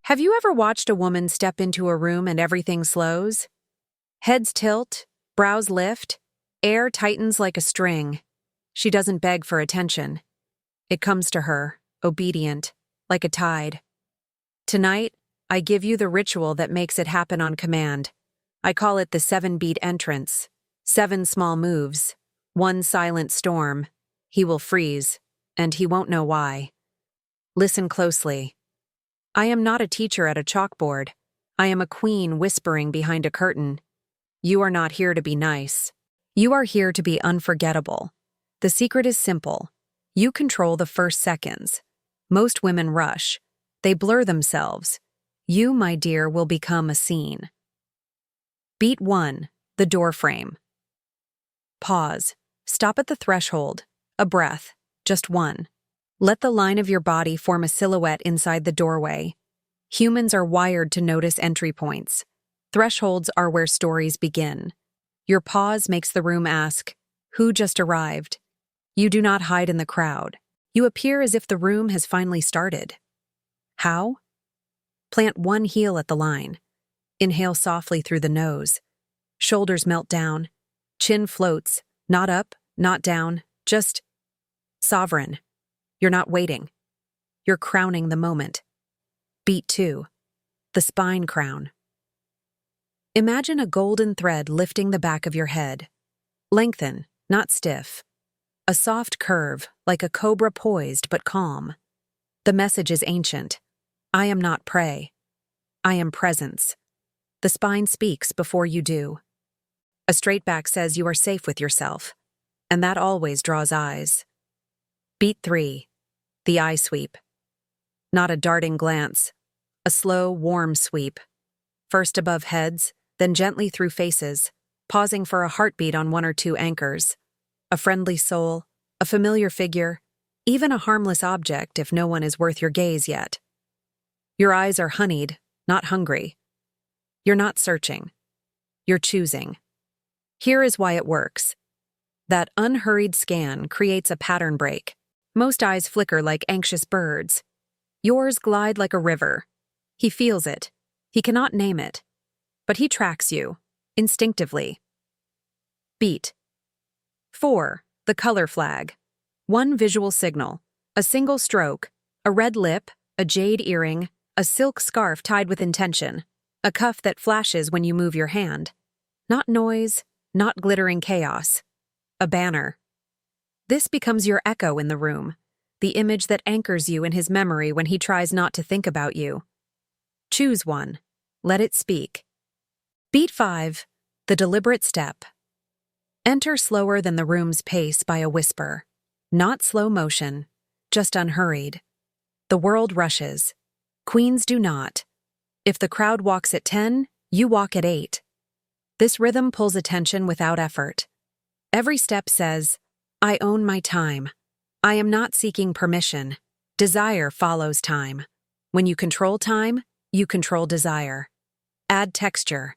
Have you ever watched a woman step into a room and everything slows? Heads tilt, brows lift, air tightens like a string. She doesn't beg for attention. It comes to her, obedient, like a tide. Tonight, I give you the ritual that makes it happen on command. I call it the 7-beat entrance. 7 small moves, 1 silent storm. He will freeze, and he won't know why. Listen closely. I am not a teacher at a chalkboard. I am a queen whispering behind a curtain. You are not here to be nice. You are here to be unforgettable. The secret is simple. You control the first seconds. Most women rush. They blur themselves. You, my dear, will become a scene. Beat 1, the door frame. Pause. Stop at the threshold. A breath. Just one. Let the line of your body form a silhouette inside the doorway. Humans are wired to notice entry points. Thresholds are where stories begin. Your pause makes the room ask, "Who just arrived?" You do not hide in the crowd. You appear as if the room has finally started. How? Plant 1 heel at the line. Inhale softly through the nose. Shoulders melt down. Chin floats, not up, not down, just sovereign. You're not waiting. You're crowning the moment. Beat 2, the spine crown. Imagine a golden thread lifting the back of your head. Lengthen, not stiff. A soft curve, like a cobra poised but calm. The message is ancient. I am not prey. I am presence. The spine speaks before you do. A straight back says you are safe with yourself, and that always draws eyes. Beat 3, the eye sweep. Not a darting glance, a slow, warm sweep. First above heads, then gently through faces, pausing for a heartbeat on 1 or 2 anchors. A friendly soul, a familiar figure, even a harmless object if no one is worth your gaze yet. Your eyes are honeyed, not hungry. You're not searching. You're choosing. Here is why it works. That unhurried scan creates a pattern break. Most eyes flicker like anxious birds. Yours glide like a river. He feels it. He cannot name it. But he tracks you, instinctively. Beat 4, the color flag. 1 visual signal, a single stroke, a red lip, a jade earring, a silk scarf tied with intention, a cuff that flashes when you move your hand. Not noise, not glittering chaos. A banner. This becomes your echo in the room, the image that anchors you in his memory when he tries not to think about you. Choose one. Let it speak. Beat 5, the deliberate step. Enter slower than the room's pace by a whisper. Not slow motion, just unhurried. The world rushes. Queens do not. If the crowd walks at 10, you walk at 8. This rhythm pulls attention without effort. Every step says, I own my time. I am not seeking permission. Desire follows time. When you control time, you control desire. Add texture.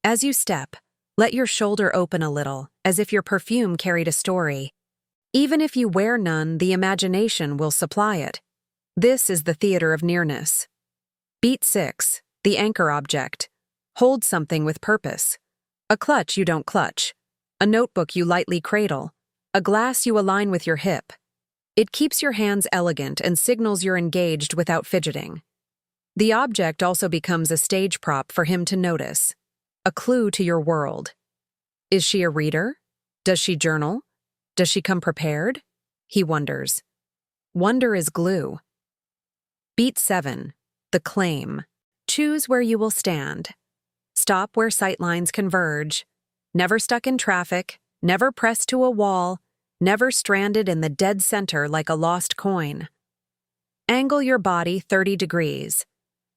As you step, let your shoulder open a little, as if your perfume carried a story. Even if you wear none, the imagination will supply it. This is the theater of nearness. Beat 6, the anchor object. Hold something with purpose. A clutch you don't clutch. A notebook you lightly cradle. A glass you align with your hip. It keeps your hands elegant and signals you're engaged without fidgeting. The object also becomes a stage prop for him to notice. A clue to your world. Is she a reader? Does she journal? Does she come prepared? He wonders. Wonder is glue. Beat 7, the claim. Choose where you will stand. Stop where sightlines converge. Never stuck in traffic, never pressed to a wall, never stranded in the dead center like a lost coin. Angle your body 30 degrees.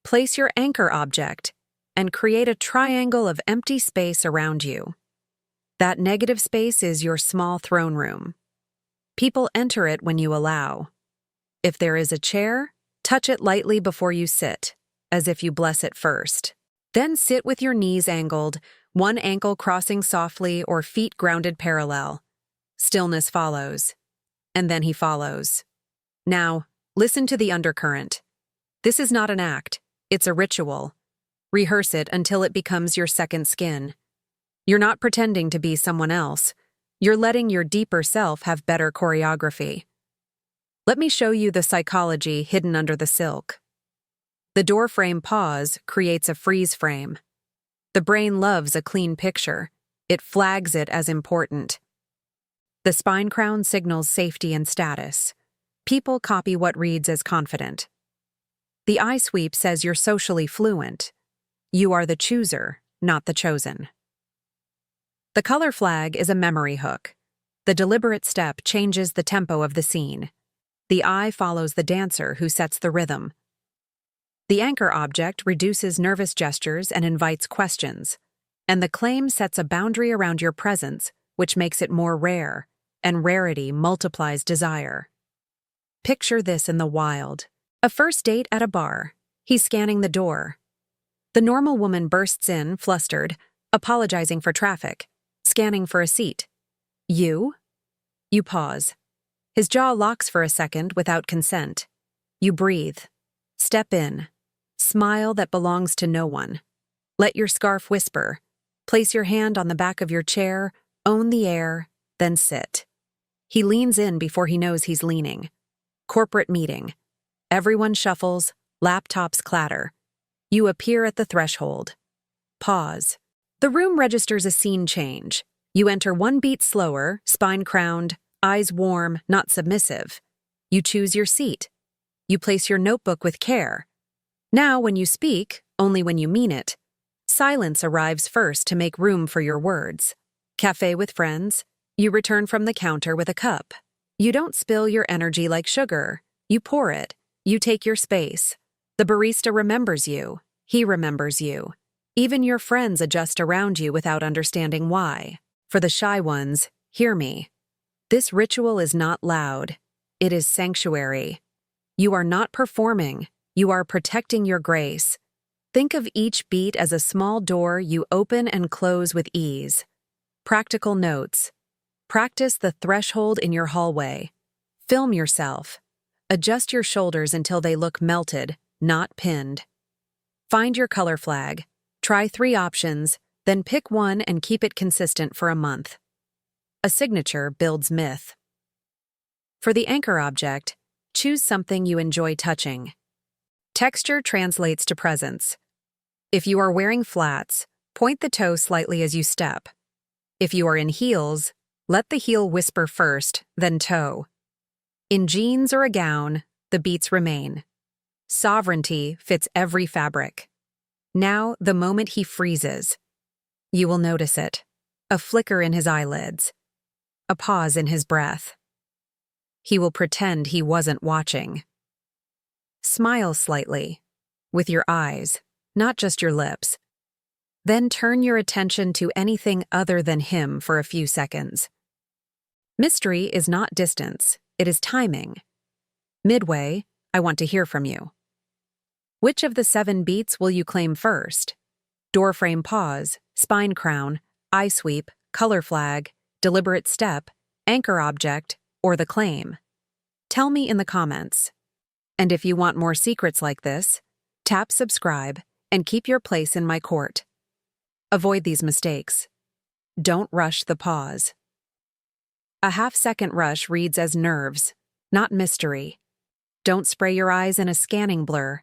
Place your anchor object and create a triangle of empty space around you. That negative space is your small throne room. People enter it when you allow. If there is a chair, touch it lightly before you sit, as if you bless it first. Then sit with your knees angled, one ankle crossing softly or feet grounded parallel. Stillness follows. And then he follows. Now, listen to the undercurrent. This is not an act. It's a ritual. Rehearse it until it becomes your second skin. You're not pretending to be someone else. You're letting your deeper self have better choreography. Let me show you the psychology hidden under the silk. The doorframe pause creates a freeze frame. The brain loves a clean picture. It flags it as important. The spine crown signals safety and status. People copy what reads as confident. The eye sweep says you're socially fluent. You are the chooser, not the chosen. The color flag is a memory hook. The deliberate step changes the tempo of the scene. The eye follows the dancer who sets the rhythm. The anchor object reduces nervous gestures and invites questions. And the claim sets a boundary around your presence, which makes it more rare, and rarity multiplies desire. Picture this in the wild. A first date at a bar. He's scanning the door. The normal woman bursts in, flustered, apologizing for traffic, scanning for a seat. You? You pause. His jaw locks for a second without consent. You breathe. Step in. Smile that belongs to no one. Let your scarf whisper. Place your hand on the back of your chair, own the air, then sit. He leans in before he knows he's leaning. Corporate meeting. Everyone shuffles, laptops clatter. You appear at the threshold. Pause. The room registers a scene change. You enter one beat slower, spine crowned, eyes warm, not submissive. You choose your seat. You place your notebook with care. Now, when you speak, only when you mean it. Silence arrives first to make room for your words. Cafe with friends. You return from the counter with a cup. You don't spill your energy like sugar. You pour it. You take your space. The barista remembers you. He remembers you. Even your friends adjust around you without understanding why. For the shy ones, hear me. This ritual is not loud. It is sanctuary. You are not performing. You are protecting your grace. Think of each beat as a small door you open and close with ease. Practical notes. Practice the threshold in your hallway. Film yourself. Adjust your shoulders until they look melted, not pinned. Find your color flag. Try 3 options, then pick one and keep it consistent for a month. A signature builds myth. For the anchor object, choose something you enjoy touching. Texture translates to presence. If you are wearing flats, point the toe slightly as you step. If you are in heels, let the heel whisper first, then toe. In jeans or a gown, the beats remain. Sovereignty fits every fabric. Now, the moment he freezes. You will notice it. A flicker in his eyelids. A pause in his breath. He will pretend he wasn't watching. Smile slightly, with your eyes, not just your lips. Then turn your attention to anything other than him for a few seconds. Mystery is not distance, it is timing. Midway, I want to hear from you. Which of the 7 beats will you claim first? Doorframe pause, spine crown, eye sweep, color flag, deliberate step, anchor object, or the claim? Tell me in the comments. And if you want more secrets like this, tap subscribe and keep your place in my court. Avoid these mistakes. Don't rush the pause. A half-second rush reads as nerves, not mystery. Don't spray your eyes in a scanning blur.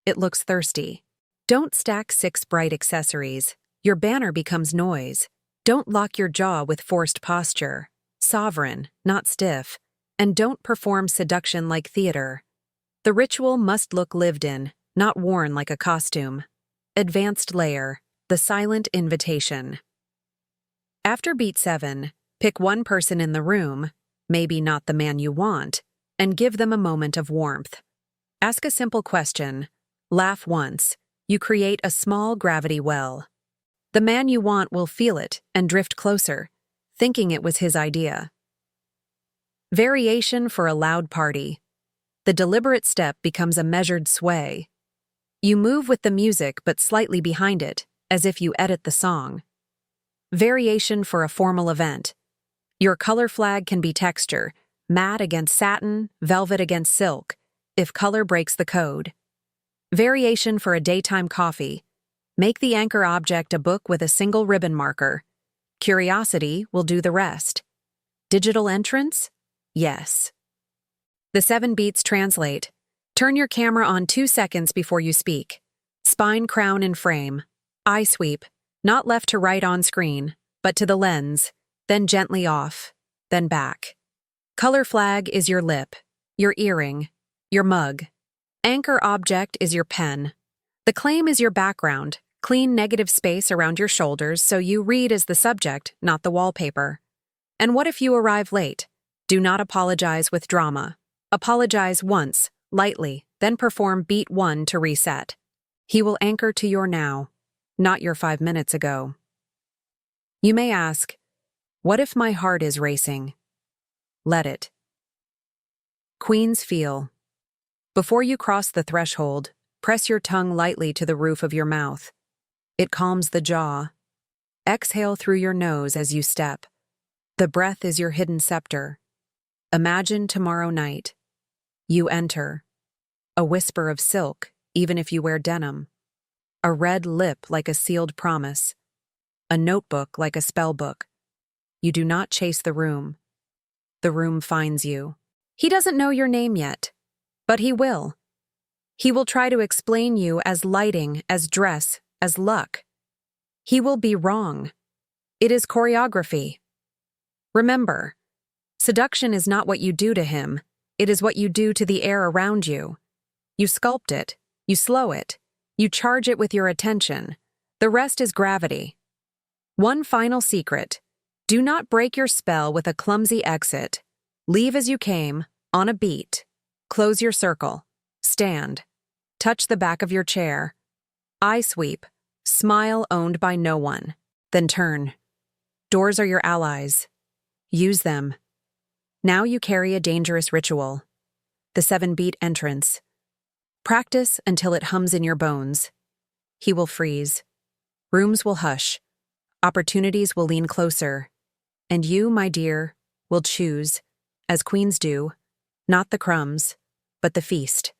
It looks thirsty. Don't stack 6 bright accessories. Your banner becomes noise. Don't lock your jaw with forced posture. Sovereign, not stiff. And don't perform seduction like theater. The ritual must look lived in, not worn like a costume. Advanced layer, the silent invitation. After beat 7, pick one person in the room, maybe not the man you want, and give them a moment of warmth. Ask a simple question. Laugh once. You create a small gravity well. The man you want will feel it and drift closer, thinking it was his idea. Variation for a loud party. The deliberate step becomes a measured sway. You move with the music but slightly behind it, as if you edit the song. Variation for a formal event. Your color flag can be texture, matte against satin, velvet against silk, if color breaks the code. Variation for a daytime coffee. Make the anchor object a book with a single ribbon marker. Curiosity will do the rest. Digital entrance? Yes. The 7 beats translate. Turn your camera on 2 seconds before you speak. Spine, crown, and frame. Eye sweep, not left to right on screen, but to the lens, then gently off, then back. Color flag is your lip, your earring, your mug. Anchor object is your pen. The claim is your background, clean negative space around your shoulders so you read as the subject, not the wallpaper. And what if you arrive late? Do not apologize with drama. Apologize once, lightly, then perform beat 1 to reset. He will anchor to your now, not your 5 minutes ago. You may ask, what if my heart is racing? Let it. Queen's feel. Before you cross the threshold, press your tongue lightly to the roof of your mouth. It calms the jaw. Exhale through your nose as you step. The breath is your hidden scepter. Imagine tomorrow night. You enter. A whisper of silk, even if you wear denim. A red lip like a sealed promise. A notebook like a spell book. You do not chase the room. The room finds you. He doesn't know your name yet, but he will. He will try to explain you as lighting, as dress, as luck. He will be wrong. It is choreography. Remember, seduction is not what you do to him, it is what you do to the air around you. You sculpt it, you slow it, you charge it with your attention. The rest is gravity. One final secret. Do not break your spell with a clumsy exit. Leave as you came, on a beat. Close your circle. Stand. Touch the back of your chair. Eye sweep. Smile owned by no one. Then turn. Doors are your allies. Use them. Now you carry a dangerous ritual. The 7-beat entrance. Practice until it hums in your bones. He will freeze. Rooms will hush. Opportunities will lean closer. And you, my dear, will choose, as queens do, not the crumbs, but the feast.